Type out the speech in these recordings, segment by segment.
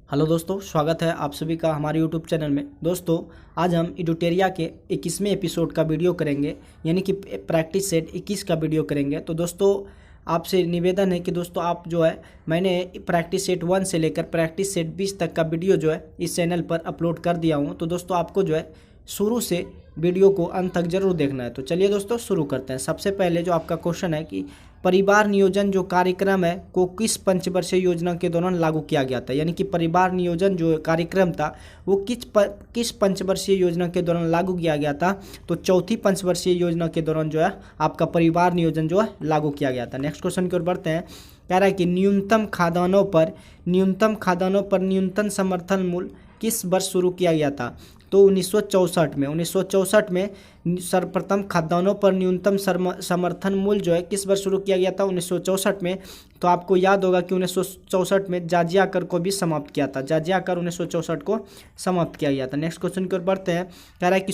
Hello दोस्तों, स्वागत है आप सभी का हमारे यूट्यूब चैनल में। दोस्तों, आज हम इडुटेरिया के 21वें एपिसोड का वीडियो करेंगे, यानी कि प्रैक्टिस सेट 21 का वीडियो करेंगे। तो दोस्तों, आपसे निवेदन है कि दोस्तों आप जो है, मैंने प्रैक्टिस सेट 1 से लेकर प्रैक्टिस सेट 20 तक का वीडियो जो है इस चैनल पर अपलोड कर दिया हूँ। तो दोस्तों, आपको जो है शुरू से वीडियो को अंत तक जरूर देखना है। तो चलिए दोस्तों शुरू करते हैं। सबसे पहले जो आपका क्वेश्चन है कि परिवार नियोजन जो कार्यक्रम है को किस पंचवर्षीय योजना के दौरान लागू किया गया था, यानी कि परिवार नियोजन जो कार्यक्रम था वो किस पंचवर्षीय योजना के दौरान लागू किया गया था। तो चौथी पंचवर्षीय योजना के दौरान जो है आपका परिवार नियोजन जो है लागू किया गया था। नेक्स्ट क्वेश्चन की ओर बढ़ते हैं। कह रहा है कि न्यूनतम खाद्यान्नों पर न्यूनतम समर्थन मूल्य किस वर्ष शुरू किया गया था। तो 1964 में सर्वप्रथम खाद्यान्नों पर न्यूनतम समर्थन मूल्य जो है किस वर्ष शुरू किया गया था, 1964 में। तो आपको याद होगा कि 1964 में जाजिया कर को भी समाप्त किया था। जाजिया कर 1964 को समाप्त किया गया था। नेक्स्ट क्वेश्चन की ओर बढ़ते हैं। कह रहा है कि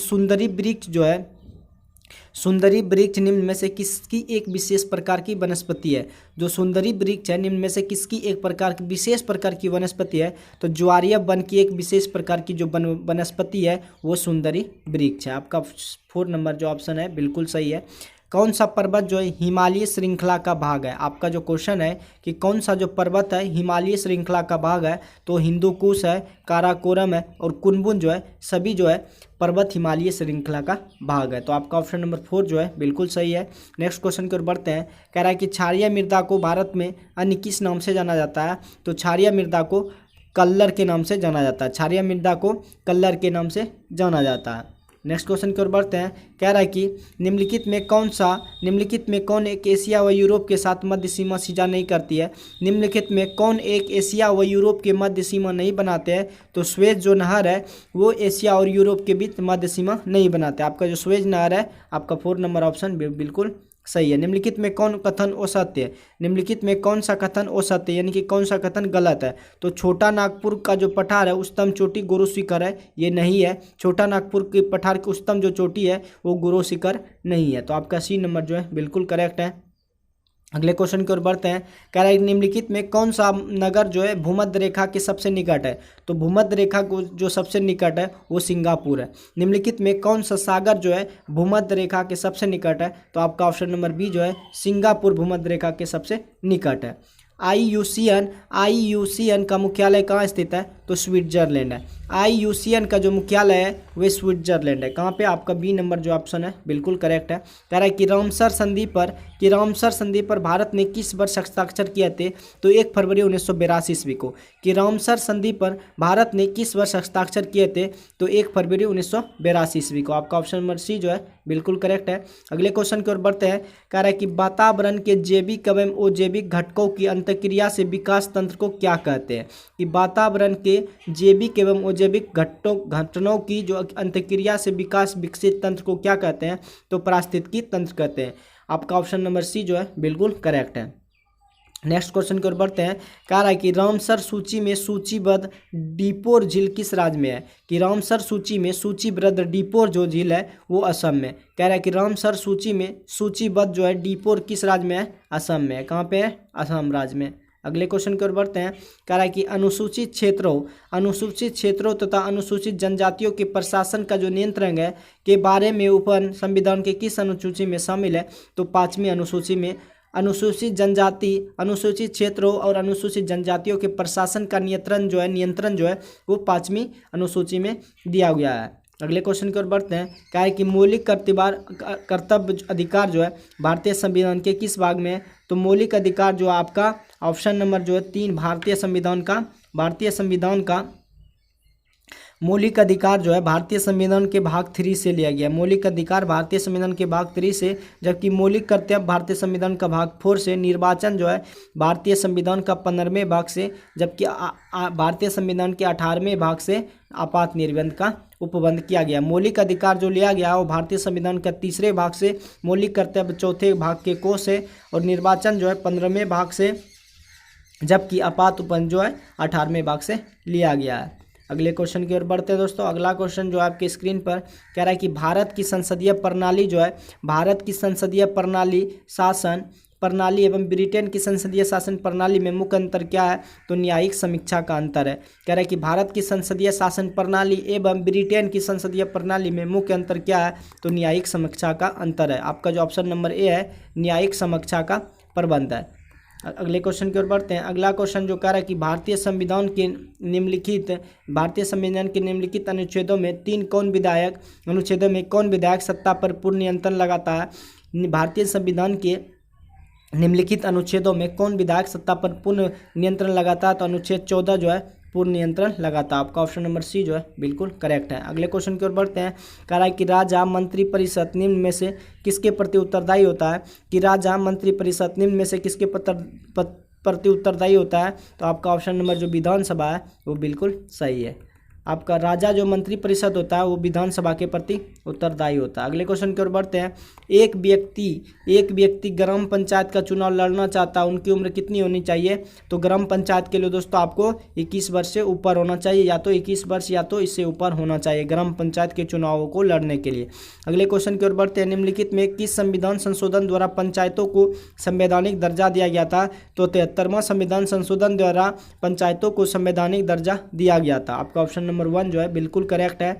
सुंदरी वृक्ष निम्न में से किसकी एक विशेष प्रकार की वनस्पति है। जो सुंदरी वृक्ष है निम्न में से किसकी एक विशेष प्रकार की वनस्पति है। तो ज्वारीय वन की एक विशेष प्रकार की जो वनस्पति है वो सुंदरी वृक्ष है। आपका 4 नंबर जो ऑप्शन है बिल्कुल सही है। कौन सा पर्वत जो है हिमालय श्रृंखला का भाग है। आपका जो क्वेश्चन है कि कौन सा जो पर्वत है हिमालय श्रृंखला का भाग है। तो हिंदू कुश है, काराकोरम है और कुनलुन जो है सभी जो है पर्वत हिमालय श्रृंखला का भाग है। तो आपका ऑप्शन नंबर 4 जो है बिल्कुल सही है। नेक्स्ट क्वेश्चन की ओर बढ़ते हैं। कह रहा है कि क्षारीय मृदा को भारत में अन्य किस नाम से जाना जाता है। तो क्षारीय मृदा को कल्लर के नाम से जाना जाता है। क्षारीय मृदा को कल्लर के नाम से जाना जाता है। नेक्स्ट क्वेश्चन की ओर बढ़ते हैं। कह रहा है कि निम्नलिखित में कौन एक एशिया व यूरोप के साथ मध्य सीमा साझा नहीं करती है। निम्नलिखित में कौन एक एशिया व यूरोप के मध्य सीमा नहीं बनाते हैं। तो स्वेज जो नहर है वो एशिया और यूरोप के बीच मध्य सीमा नहीं बनाते। आपका जो स्वेज नहर है आपका 4 नंबर ऑप्शन बिल्कुल सही है। निम्नलिखित में कौन कथन असत्य है। निम्नलिखित में कौन सा कथन असत्य यानी कि कौन सा कथन गलत है। तो छोटा नागपुर का जो पठार है उच्चतम चोटी गुरु शिखर है, ये नहीं है। छोटा नागपुर के पठार की उच्चतम जो चोटी है वो गुरु शिखर नहीं है। तो आपका सी नंबर जो है बिल्कुल करेक्ट है। अगले क्वेश्चन की ओर बढ़ते हैं। कह रहा है निम्नलिखित में कौन सा नगर जो है भूमध्य रेखा के सबसे निकट है। तो भूमध्य रेखा को जो सबसे निकट है वो सिंगापुर है। निम्नलिखित में कौन सा सागर जो है भूमध्य रेखा के सबसे निकट है। तो आपका ऑप्शन नंबर बी जो है सिंगापुर भूमध्य रेखा के सबसे निकट है। आईयूसीएन का मुख्यालय कहाँ स्थित है। तो स्विट्जरलैंड है। आईयूसीएन का जो मुख्यालय है वह स्विट्जरलैंड है। कहाँ पे, आपका बी नंबर जो ऑप्शन है बिल्कुल करेक्ट है। कह रहा है कि रामसर संधि पर भारत ने किस वर्ष हस्ताक्षर किए थे। तो 1 फरवरी 1982 ईस्वी को। कि रामसर संधि पर भारत ने किस वर्ष हस्ताक्षर किए थे। तो 1 फरवरी 1982 ईस्वी को। आपका ऑप्शन नंबर सी जो है बिल्कुल करेक्ट है। अगले क्वेश्चन की ओर बढ़ते हैं। कह रहा है कि वातावरण के जैविक एवं अजैविक घटकों की अंतःक्रिया से विकास तंत्र को क्या कहते हैं। कि वातावरण के जैविक एवं अजैविक घटनों की जो अंतःक्रिया से विकसित तंत्र को क्या कहते हैं। तो पारिस्थितिकी तंत्र कहते हैं। आपका ऑप्शन नंबर सी जो है बिल्कुल करेक्ट है। नेक्स्ट क्वेश्चन की ओर बढ़ते हैं। कह रहा है कि रामसर सूची में सूचीबद्ध डीपोर झील किस राज्य में है। कि रामसर सूची में सूचीबद्ध डीपोर जो झील है वो असम में। कह रहा है कि रामसर सूची में सूचीबद्ध जो है डीपोर किस राज्य में है। असम में है। कहाँ पे है, असम राज्य में। अगले क्वेश्चन की ओर बढ़ते हैं। कह रहा है कि अनुसूचित क्षेत्रों तथा अनुसूचित जनजातियों के प्रशासन का जो नियंत्रण है के बारे में उपन संविधान के किस अनुसूची में शामिल है। तो 5वीं अनुसूची में। अनुसूचित जनजाति, अनुसूचित क्षेत्रों और अनुसूचित जनजातियों के प्रशासन का नियंत्रण जो है वो 5वीं अनुसूची में दिया गया है। अगले क्वेश्चन की ओर बढ़ते हैं। क्या है कि मौलिक कर्तव्य अधिकार जो है भारतीय संविधान के किस भाग में है। तो मौलिक अधिकार जो आपका ऑप्शन नंबर जो है 3 भारतीय संविधान का मौलिक अधिकार जो है भारतीय संविधान के भाग 3 से लिया गया। मौलिक अधिकार भारतीय संविधान के भाग 3 से, जबकि मौलिक कर्तव्य भारतीय संविधान का भाग 4 से, निर्वाचन जो है भारतीय संविधान का 15वें भाग से, जबकि भारतीय संविधान के 18वें भाग से आपात निर्बंध का उपबंध किया गया। मौलिक अधिकार जो लिया गया वो भारतीय संविधान का 3रे भाग से, मौलिक कर्तव्य 4थे भाग के को से और निर्वाचन जो है 15वें भाग से, जबकि आपात उपबंध जो है 18वें भाग से लिया गया है। अगले क्वेश्चन की ओर बढ़ते हैं दोस्तों। अगला क्वेश्चन जो आपके स्क्रीन पर कह रहा है कि भारत की संसदीय प्रणाली शासन प्रणाली एवं ब्रिटेन की संसदीय शासन प्रणाली में मुख्य अंतर क्या है? तो न्यायिक समीक्षा का अंतर है। कह रहा है कि भारत की संसदीय शासन प्रणाली एवं ब्रिटेन की संसदीय प्रणाली में मुख्य अंतर क्या है? तो न्यायिक समीक्षा का अंतर है। आपका जो ऑप्शन नंबर ए है न्यायिक समीक्षा का प्रबंध है। अगले क्वेश्चन की ओर बढ़ते हैं। अगला क्वेश्चन जो कह रहा है कि भारतीय संविधान के निम्नलिखित अनुच्छेदों में कौन विधायक सत्ता पर पूर्ण नियंत्रण लगाता है? भारतीय संविधान के निम्नलिखित अनुच्छेदों में कौन विधायक सत्ता पर पूर्ण नियंत्रण लगाता है? तो अनुच्छेद 14 जो है पूर्ण नियंत्रण लगाता है। आपका ऑप्शन नंबर सी जो है बिल्कुल करेक्ट है। अगले क्वेश्चन की ओर बढ़ते हैं। कह रहा है कि राजा मंत्रिपरिषद निम्न में से किसके प्रति उत्तरदायी होता है? कि राजा मंत्रिपरिषद निम्न में से किसके प्रति उत्तरदायी होता है? तो आपका ऑप्शन नंबर जो विधानसभा है वो बिल्कुल सही है। आपका राजा जो मंत्रिपरिषद होता है वो विधानसभा के प्रति उत्तरदायी होता है। अगले क्वेश्चन की ओर बढ़ते हैं। एक व्यक्ति ग्राम पंचायत का चुनाव लड़ना चाहता है, उनकी उम्र कितनी होनी चाहिए? तो ग्राम पंचायत के लिए दोस्तों आपको 21 वर्ष से ऊपर होना चाहिए, या तो 21 वर्ष या तो इससे ऊपर होना चाहिए ग्राम पंचायत के चुनावों को लड़ने के लिए। अगले क्वेश्चन की ओर बढ़ते हैं। निम्नलिखित में किस संविधान संशोधन द्वारा पंचायतों को संवैधानिक दर्जा दिया गया था? तो 73वां संविधान संशोधन द्वारा पंचायतों को संवैधानिक दर्जा दिया गया था। आपका ऑप्शन नंबर 1 जो है बिल्कुल करेक्ट है।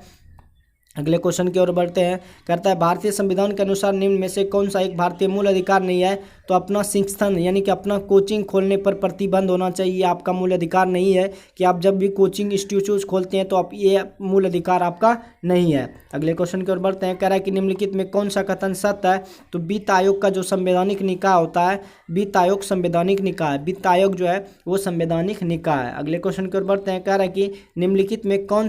अगले क्वेश्चन की ओर बढ़ते हैं। कहता है भारतीय संविधान के अनुसार निम्न में से कौन सा एक भारतीय मूल अधिकार नहीं है? तो अपना शिक्षण यानी कि अपना कोचिंग खोलने पर प्रतिबंध होना चाहिए। आपका मूल अधिकार नहीं है कि आप जब भी कोचिंग इंस्टीट्यूट खोलते हैं तो आप ये मूल अधिकार आपका नहीं है। अगले क्वेश्चन की ओर बढ़ते हैं। कह रहा है कि निम्नलिखित में कौन सा कथन सत्य है? तो वित्त आयोग का जो संवैधानिक निकाय होता है, वित्त आयोग संवैधानिक निकाय, वित्त आयोग जो है वो संवैधानिक निकाय है। अगले क्वेश्चन की ओर बढ़ते हैं। कह रहा है कि निम्नलिखित में कौन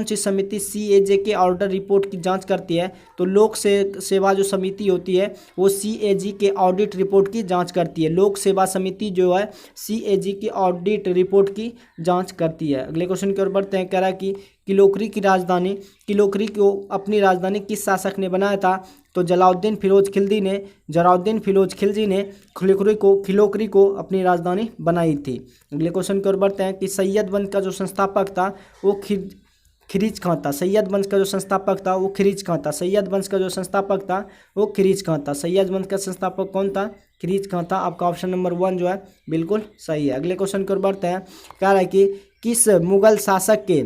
सी समिति CAG के ऑडिट रिपोर्ट की जांच करती है? तो लोक सेवा जो समिति होती है वो CAG के ऑडिट रिपोर्ट की जांच करती है। लोक सेवा समिति जो है CAG की ऑडिट रिपोर्ट की जांच करती है। अगले क्वेश्चन की ओर बढ़ते हैं। कह रहा है कि किलोकरी को अपनी राजधानी किस शासक ने बनाया था? तो जलाउद्दीन फिरोज खिलजी ने किलोकरी को अपनी राजधानी बनाई थी। अगले क्वेश्चन की ओर बढ़ते हैं कि सैयद वंश का जो संस्थापक था वो खिरीज खां था। सैयद वंश का जो संस्थापक था वो खिरीज खां था। सैयद वंश का संस्थापक कौन था? खिरीज खां था। आपका ऑप्शन नंबर 1 जो है बिल्कुल सही है। अगले क्वेश्चन की ओर बढ़ते हैं। कह रहा है कि किस मुगल शासक के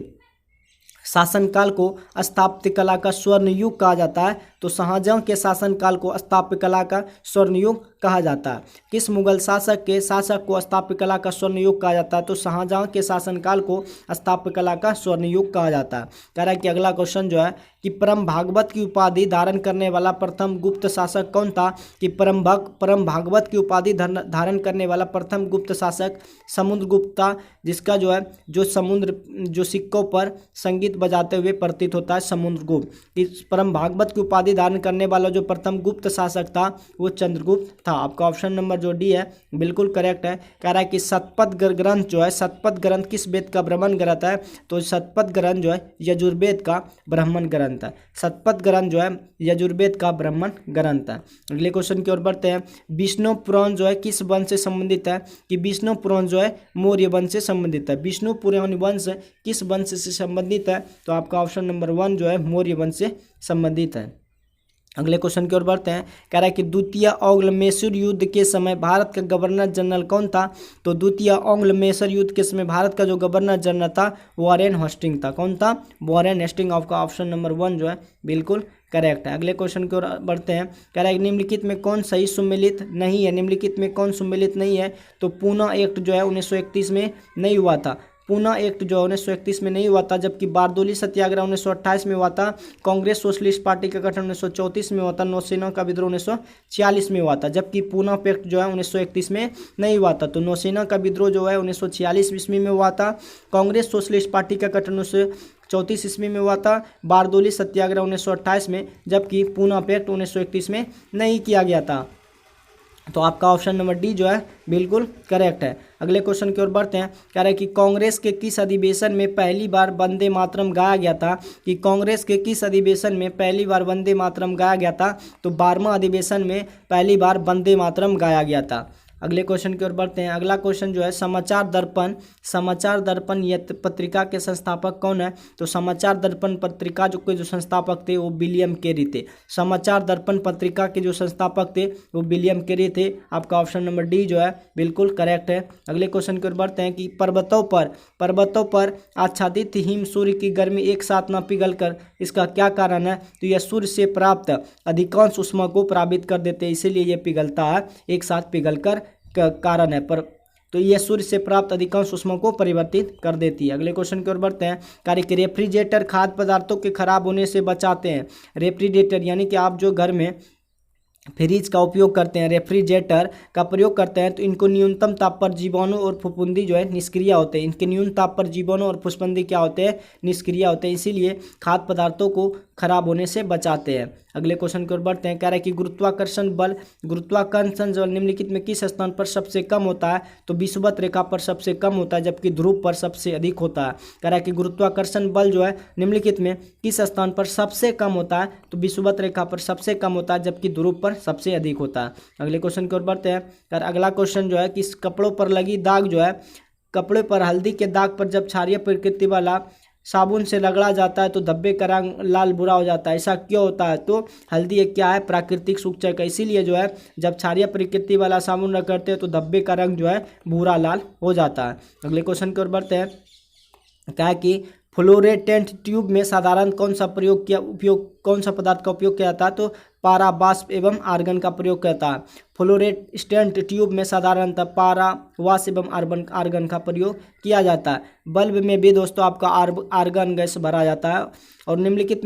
शासनकाल को स्थापत्य कला का स्वर्ण युग कहा जाता है? तो शाहजहां के शासनकाल को स्थापत्य कला का स्वर्ण युग कहा जाता है। किस मुगल शासक को स्थापत्य कला का स्वर्ण युग कहा जाता है? तो शाहजहां के शासनकाल को स्थापत्य कला का स्वर्ण युग कहा जाता है। कह रहा है कि अगला क्वेश्चन जो है कि परम भागवत की उपाधि धारण करने वाला प्रथम गुप्त शासक कौन था? कि परम भागवत की उपाधि धारण करने वाला प्रथम गुप्त शासक समुद्रगुप्त था, जिसका जो सिक्कों पर संगीत बजाते हुए प्रतीत होता है समुद्रगुप्त। इस परम भागवत की उपाधि धारण करने वाला जो प्रथम गुप्त शासक था वो चंद्रगुप्त था। आपका ऑप्शन नंबर जो डी है बिल्कुल करेक्ट है। कह रहा है कि शतपथ ग्रंथ किस वेद का ब्राह्मण ग्रंथ है? तो शतपथ ग्रंथ जो है यजुर्वेद का ब्राह्मण ग्रंथ है। शतपथ ग्रंथ जो है यजुर्वेद का ब्राह्मण ग्रंथ है। अगले क्वेश्चन की ओर बढ़ते हैं। विष्णु पुराण जो है किस वंश से संबंधित है? कि विष्णु पुराण जो है मौर्य वंश से संबंधित है। विष्णु पुराण वंश किस वंश से संबंधित है? तो आपका ऑप्शन नंबर 1 जो है मौर्य वंश से संबंधित है। अगले क्वेश्चन की ओर बढ़ते हैं। कह रहा है कि द्वितीय एंग्लो-मैसूर युद्ध के समय भारत का गवर्नर जनरल कौन था? तो द्वितीय एंग्लो-मैसूर युद्ध के समय भारत का जो गवर्नर जनरल था वॉरेन हेस्टिंग था। कौन था? Warren Hasting. आपका ऑप्शन नंबर 1 जो है बिल्कुल करेक्ट है। अगले क्वेश्चन की ओर बढ़ते हैं। कह रहा है निम्नलिखित में कौन सही सुमेलित नहीं है? तो पूना एक्ट जो है 1931 में नहीं हुआ था। पूना एक्ट जो 1931 में नहीं हुआ था, जबकि बारदोली सत्याग्रह 1928 में हुआ था। कांग्रेस सोशलिस्ट पार्टी का गठन 1934 में हुआ था। नौसेना का विद्रोह 1946 में हुआ था, जबकि पूना एक्ट जो है 1931 में नहीं हुआ था। तो नौसेना का विद्रोह जो है 1946 ईस्वी में हुआ था। कांग्रेस सोशलिस्ट पार्टी का गठन 1934 ईस्वी में हुआ था। बारदोली सत्याग्रह 1928 में, जबकि पूना एक्ट 1931 में नहीं किया गया था। तो आपका ऑप्शन नंबर डी जो है बिल्कुल करेक्ट है। अगले क्वेश्चन की ओर बढ़ते हैं। कह रहा है कि कांग्रेस के किस अधिवेशन में पहली बार वंदे मातरम गाया गया था? कि कांग्रेस के किस अधिवेशन में पहली बार वंदे मातरम गाया गया था? तो 12वां अधिवेशन में पहली बार वंदे मातरम गाया गया था। अगले क्वेश्चन की ओर बढ़ते हैं। अगला क्वेश्चन जो है समाचार दर्पण ये पत्रिका के संस्थापक कौन है? तो समाचार दर्पण पत्रिका जो संस्थापक थे वो विलियम कैरी थे। समाचार दर्पण पत्रिका के जो संस्थापक थे वो विलियम कैरी थे। आपका ऑप्शन नंबर डी जो है बिल्कुल करेक्ट है। अगले क्वेश्चन की ओर बढ़ते हैं कि पर्वतों पर आच्छादित हिम सूर्य की गर्मी एक साथ न पिघलकर इसका क्या कारण है? तो यह सूर्य से प्राप्त अधिकांश ऊष्मा को पराबित कर देते हैं, इसीलिए यह पिघलता है, एक साथ पिघलकर कारण है। पर तो यह सूर्य से प्राप्त अधिकांश ऊष्मा को परिवर्तित कर देती है। अगले क्वेश्चन की ओर बढ़ते हैं। कार्य कि रेफ्रिजरेटर खाद्य पदार्थों के खराब होने से बचाते हैं। रेफ्रिजरेटर यानी कि आप जो घर में फ्रिज का उपयोग करते हैं, रेफ्रिजरेटर का प्रयोग करते हैं, तो इनको न्यूनतम ताप पर जीवाणु और फफूंदी जो है निष्क्रिय होते हैं। इनके न्यूनतम ताप पर जीवाणु और फफूंदी क्या होते हैं? निष्क्रिय होते हैं, इसीलिए खाद्य पदार्थों को खराब होने से बचाते हैं। अगले क्वेश्चन की ओर बढ़ते हैं। कह रहा है कि गुरुत्वाकर्षण बल निम्नलिखित में किस स्थान पर सबसे कम होता है? तो विषुवत रेखा पर सबसे कम होता है, जबकि ध्रुव पर सबसे अधिक होता है। कह रहा है कि गुरुत्वाकर्षण बल जो है निम्नलिखित में किस स्थान पर सबसे कम होता है? तो विषुवत रेखा पर सबसे कम होता है, जबकि ध्रुव पर सबसे अधिक होता है। अगले क्वेश्चन की ओर बढ़ते हैं। और अगला क्वेश्चन जो है कि कपड़ों पर लगी दाग जो है, कपड़े पर हल्दी के दाग पर जब क्षारीय प्रकृति वाला साबुन से रगड़ा जाता है तो धब्बे का रंग लाल भूरा हो जाता है। ऐसा क्यों होता है? तो हल्दी एक क्या है? प्राकृतिक सूचक है, इसीलिए जो है जब क्षारीय प्रकृति वाला साबुन रगड़ते हैं तो धब्बे का रंग जो है भूरा लाल हो जाता है। अगले क्वेश्चन की ओर बढ़ते हैं। क्या है कि फ्लोरेटेंट ट्यूब में साधारण कौन सा पदार्थ का उपयोग किया जाता है? तो पारा, वाष्प एवं आर्गन का प्रयोग करता है। फ्लोरेस्टेंट ट्यूब में साधारणतः पारा, वाष्प एवं आर्गन का प्रयोग किया जाता है। बल्ब में भी दोस्तों आपका आर्गन गैस भरा जाता है। और निम्नलिखित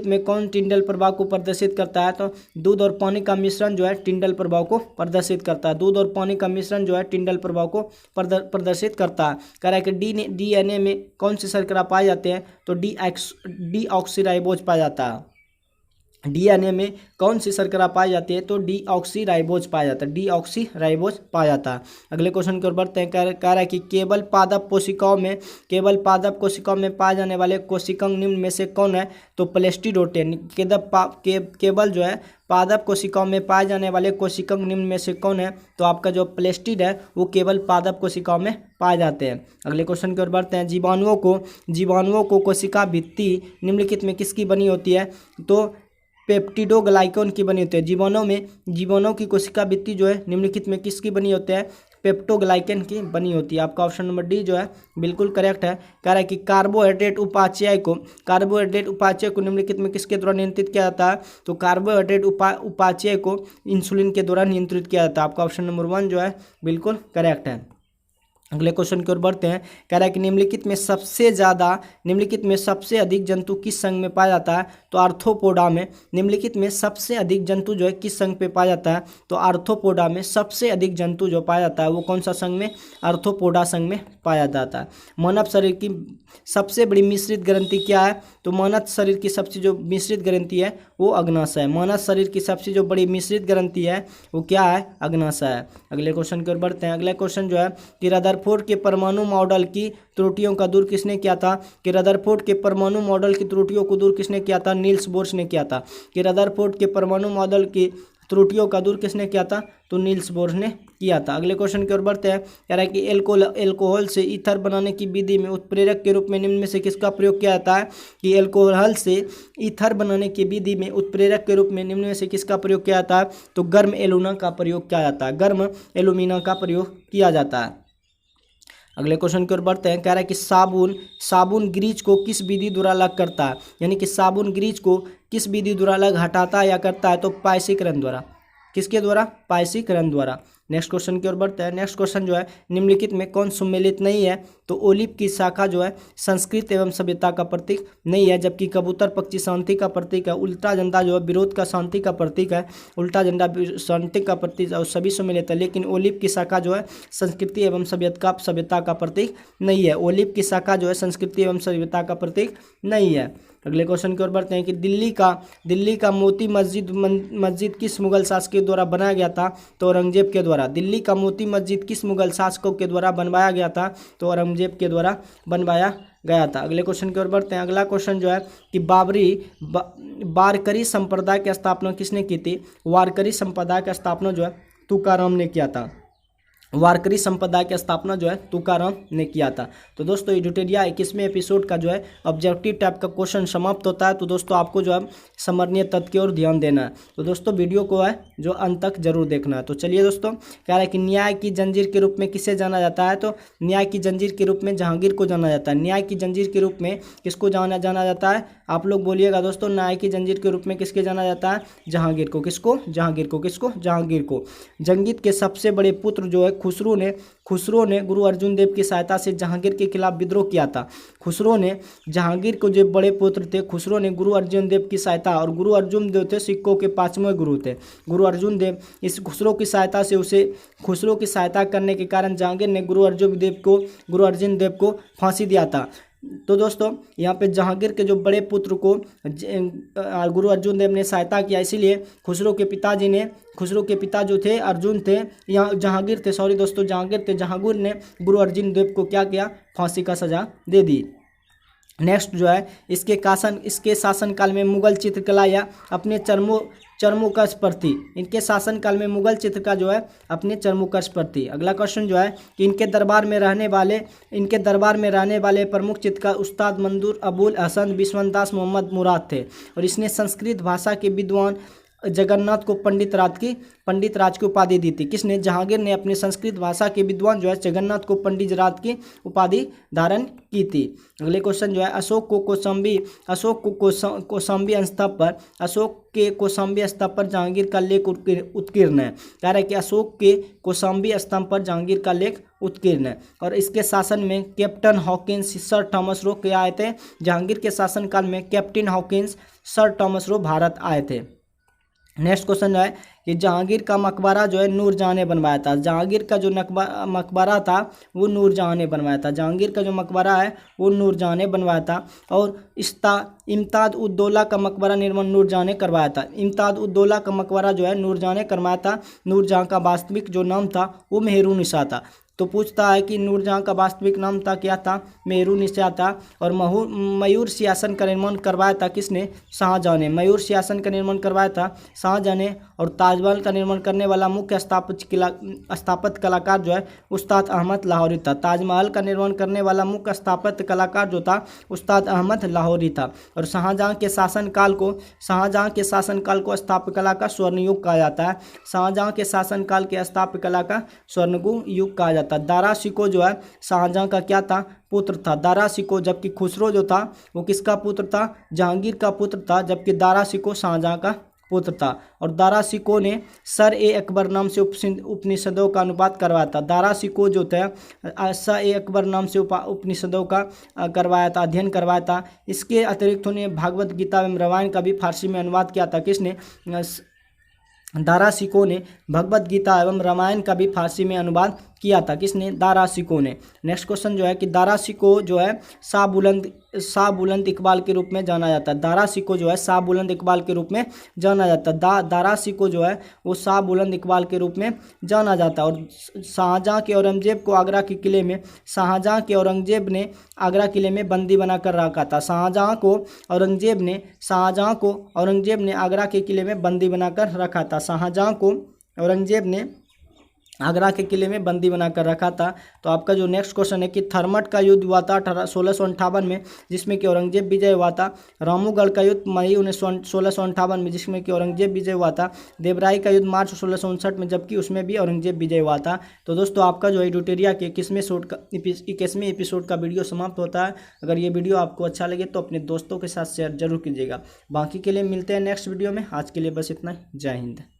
में कौन टिंडल प्रभाव को प्रदर्शित करता है? तो दूध और पानी का मिश्रण जो है टिंडल प्रभाव को प्रदर्शित करता है। दूध और पानी का मिश्रण जो है टिंडल प्रभाव को प्रदर्शित करता है। कह रहा है कि डीएनए में कौन सी शर्करा पाए जाते हैं? तो डीऑक्सीराइबोज पाया जाता है। डीएनए में कौन सी शर्करा पाई जाती है? तो डीऑक्सीराइबोज पाया जाता है, डीऑक्सीराइबोज पाया जाता है। अगले क्वेश्चन की ओर बढ़ते हैं। कह रहा है कि केवल पादप कोशिकाओं में पाए जाने वाले कोशिकांग निम्न में से कौन है? तो प्लेस्टिडोटेन। केवल जो है पादप कोशिकाओं में पाए जाने वाले कोशिकांग निम्न में से कौन है? तो आपका जो प्लेस्टिड है वो केवल पादप कोशिकाओं में पाए जाते हैं। अगले क्वेश्चन की ओर बढ़ते हैं। जीवाणुओं को कोशिका भित्ति निम्नलिखित में किसकी बनी होती है? तो पेप्टिडोग्लाइकन की बनी होती है। जीवाणुओं की कोशिका भित्ति जो है निम्नलिखित में किसकी बनी होती है? पेप्टोग्लाइकन की बनी होती है। आपका ऑप्शन नंबर डी जो है बिल्कुल करेक्ट है। कह रहा है कि कार्बोहाइड्रेट उपापचय को निम्नलिखित में किसके द्वारा नियंत्रित किया जाता है? तो कार्बोहाइड्रेट उपापचय को इंसुलिन के द्वारा नियंत्रित किया जाता है। आपका ऑप्शन नंबर 1 जो है बिल्कुल करेक्ट है। अगले क्वेश्चन की ओर बढ़ते हैं। कह रहा है कि निम्नलिखित में सबसे अधिक जंतु किस संघ में पाया जाता है? तो आर्थ्रोपोडा में। निम्नलिखित में सबसे अधिक जंतु जो है किस संघ पे पाया जाता है? तो आर्थ्रोपोडा में सबसे अधिक जंतु जो पाया जाता है वो कौन सा संघ में? आर्थ्रोपोडा संघ में पाया जाता है। मानव शरीर की सबसे बड़ी मिश्रित ग्रंथि क्या है? तो मानव शरीर की सबसे जो मिश्रित ग्रंथि है वो अग्नाशय है। मानव शरीर की सबसे जो बड़ी मिश्रित ग्रंथि है वो क्या है? अग्नाशय है। अगले क्वेश्चन की ओर बढ़ते हैं। अगला क्वेश्चन जो है कि रदरफोर्ड के परमाणु मॉडल की त्रुटियों का दूर किसने किया था? कि रदरफोर्ड के परमाणु मॉडल की त्रुटियों को दूर किसने किया था? नील्स बोर्स ने किया था। कि रदरफोर्ड के परमाणु मॉडल की त्रुटियों का दूर किसने किया था? तो नील्स बोर ने किया था। अगले क्वेश्चन की ओर बढ़ते हैं। कह रहा है कि एल्कोहल से ईथर बनाने की विधि में उत्प्रेरक के रूप में निम्न में से किसका प्रयोग किया जाता है? कि एल्कोहल से ईथर बनाने की विधि में उत्प्रेरक के रूप में निम्न में से किसका प्रयोग किया जाता है? तो गर्म एलुमिना का प्रयोग किया जाता है। गर्म एलुमिना का प्रयोग किया जाता है। अगले क्वेश्चन की ओर बढ़ते हैं। कह रहा है कि साबुन ग्रीज को किस विधि द्वारा अलग करता है? यानी कि साबुन ग्रीज को किस विधि द्वारा अलग हटाता है या करता है? तो पायसीकरण द्वारा। किसके द्वारा? पायसीकरण द्वारा। नेक्स्ट क्वेश्चन की ओर बढ़ते हैं। नेक्स्ट क्वेश्चन जो है निम्नलिखित में कौन सुमेलित नहीं है? तो ओलिव की शाखा जो है संस्कृति एवं सभ्यता का प्रतीक नहीं है, जबकि कबूतर पक्षी शांति का प्रतीक है। उल्टा झंडा जो है विरोध का शांति का प्रतीक है। उल्टा झंडा शांति का प्रतीक और सभी सुमेलित है, लेकिन ओलिव की शाखा जो है संस्कृति एवं सभ्यता का प्रतीक नहीं है। ओलिव की शाखा जो है संस्कृति एवं सभ्यता का प्रतीक नहीं है। अगले क्वेश्चन की ओर बढ़ते हैं कि दिल्ली का मोती मस्जिद किस मुगल शासक के द्वारा बनाया गया था? तो औरंगजेब के द्वारा। दिल्ली का मोती मस्जिद किस मुगल शासकों के द्वारा बनवाया गया था? तो औरंगजेब के द्वारा बनवाया गया था। अगले क्वेश्चन की ओर बढ़ते हैं। अगला क्वेश्चन जो है कि वारकरी संप्रदाय की स्थापना किसने की थी? वारकरी संप्रदाय की स्थापना जो है तुकाराम ने किया था। वारकरी संप्रदाय की स्थापना जो है तुकाराम ने किया था। तो दोस्तों एडुटेरिया 21वें एपिसोड का जो है ऑब्जेक्टिव टाइप का क्वेश्चन समाप्त होता है। तो दोस्तों आपको जो है समरणीय तथ्य की ओर ध्यान देना है। तो दोस्तों वीडियो को है जो अंत तक जरूर देखना है। तो चलिए दोस्तों, कह रहा है कि न्याय की जंजीर के रूप में किसे जाना जाता है? तो न्याय की जंजीर के रूप में जहांगीर को जाना जाता है। न्याय की जंजीर के रूप में किसको जाना जाता है? आप लोग बोलिएगा दोस्तों, न्याय की जंजीर के रूप में किसके जाना जाता है? जहांगीर को। किसको? जहांगीर को। किसको? जहांगीर को। जंगीत के सबसे बड़े पुत्र जो है खुसरो ने गुरु अर्जुन देव की सहायता से जहांगीर के खिलाफ विद्रोह किया था। खुसरो ने जहांगीर को जो बड़े पुत्र थे, खुसरो ने गुरु अर्जुन देव की सहायता, और गुरु अर्जुन देव थे सिखों के 5वें गुरु थे। गुरु अर्जुन देव इस खुसरो की सहायता करने के कारण जहांगीर ने गुरु अर्जुन देव को फांसी दिया था। तो दोस्तों यहाँ पे जहांगीर के जो बड़े पुत्र को गुरु अर्जुन देव ने सहायता किया, इसीलिए खुसरो के पिता जो थे अर्जुन थे, यहाँ जहांगीर थे, सॉरी दोस्तों जहांगीर थे। जहांगीर ने गुरु अर्जुन देव को क्या किया? फांसी का सजा दे दी। नेक्स्ट जो है इसके शासनकाल में मुगल चित्रकला या अपने चरमोकर्ष पर थी। इनके शासनकाल में मुगल चित्रकला जो है अपने चरमोकर्ष पर थी। अगला क्वेश्चन जो है कि इनके दरबार में रहने वाले प्रमुख चित्रकार उस्ताद मंसूर अबुल हसन बिस्वंदास मोहम्मद मुराद थे, और इसने संस्कृत भाषा के विद्वान जगन्नाथ को पंडित राज की उपाधि दी थी। किसने? जहांगीर ने अपने संस्कृत भाषा के विद्वान जो है जगन्नाथ को पंडित राज की उपाधि धारण की थी। अगले क्वेश्चन जो है अशोक के कौशाम्बी स्तंभ पर जहांगीर का लेख उत्कीर्ण है। कह रहा है कि अशोक के कौशाम्बी स्तंभ पर जहांगीर का लेख उत्कीर्ण है, और इसके शासन में captain Hawkins, sir Thomas Roe क्या आए थे? जहांगीर के शासनकाल में captain Hawkins, sir Thomas Roe Bharat आए थे। नेक्स्ट क्वेश्चन है कि जहांगीर का मकबरा जो है नूरजहां ने बनवाया था। जहांगीर का जो मकबरा था वो नूरजहां ने बनवाया था। जहांगीर का जो मकबरा है वो नूरजहां ने बनवाया था। और इम्ताद उद्दौला का मकबरा निर्माण नूरजहां ने करवाया था। इम्ताद उद्दौला का मकबरा जो है नूरजहां ने करवाया था। नूरजहां का वास्तविक जो नाम था वो मेहरुनिसा था। तो पूछता है कि नूरजहां का वास्तविक नाम था, क्या था? मेहरुनिसा था। और मयूर सिंहासन का निर्माण करवाया था किसने? शाहजहां ने। मयूर सिंहासन का निर्माण करवाया था शाहजहां ने। और ताजमहल का निर्माण करने वाला मुख्य स्थापत्य कलाकार जो है उस्ताद अहमद लाहौरी था। ताजमहल का निर्माण करने वाला मुख्य स्थापत्य कलाकार जो था उस्ताद अहमद लाहौरी था। और शाहजहां के शासनकाल को स्थापत्य कला का स्वर्ण युग कहा जाता है। शाहजहां के शासनकाल के स्थापत्य कला का स्वर्ण युग कहा जाता है। दारा शिकोह जो है शाहजहां का क्या था? पुत्र था। दारा शिकोह, जबकि खुसरो जो था वो किसका पुत्र था? जहांगीर का पुत्र था, जबकि दारा शिकोह शाहजहां का पुत्र था। और दारा शिकोह ने सर ए अकबर नाम से उपनिषदों का अनुवाद करवाया था। दारा शिकोह जो था सर ए अकबर नाम से उपनिषदों का करवाया था, अध्ययन करवाया था। इसके अतिरिक्त उन्होंने भागवत गीता एवं रामायण का भी फारसी में अनुवाद किया था। किसने? दारा शिकोह ने भगवत गीता एवं रामायण का भी फारसी में अनुवाद किया था। किसने? दारा शिकोह ने। नेक्स्ट क्वेश्चन जो है कि दारा शिकोह जो है शाह बुलंद इकबाल के रूप में जाना जाता है। दारा शिकोह जो है शाह बुलंद इकबाल के रूप में जाना जाता है। दारा शिकोह जो है वो शाह बुलंद इकबाल के रूप में जाना जाता है। और शाहजहां के औरंगजेब ने आगरा किले में बंदी बनाकर रखा था। शाहजहां को औरंगजेब ने आगरा के किले में बंदी बनाकर रखा था। शाहजहां को औरंगजेब ने आगरा के किले में बंदी बनाकर रखा था। तो आपका जो नेक्स्ट क्वेश्चन है कि थरमट का युद्ध हुआ था 1658 में, जिसमें कि औरंगजेब विजय हुआ था। रामूगढ़ का युद्ध मई 1658 में, जिसमें कि औरंगजेब विजय हुआ था। देवराई का युद्ध मार्च 1659 में, जबकि उसमें भी औरंगजेब विजय हुआ था। तो दोस्तों आपका जो एडुटेरिया के 21वें एपिसोड का वीडियो समाप्त होता है। अगर ये वीडियो आपको अच्छा लगे तो अपने दोस्तों के साथ शेयर जरूर कीजिएगा। बाकी के लिए मिलते हैं नेक्स्ट वीडियो में। आज के लिए बस इतना ही। जय हिंद।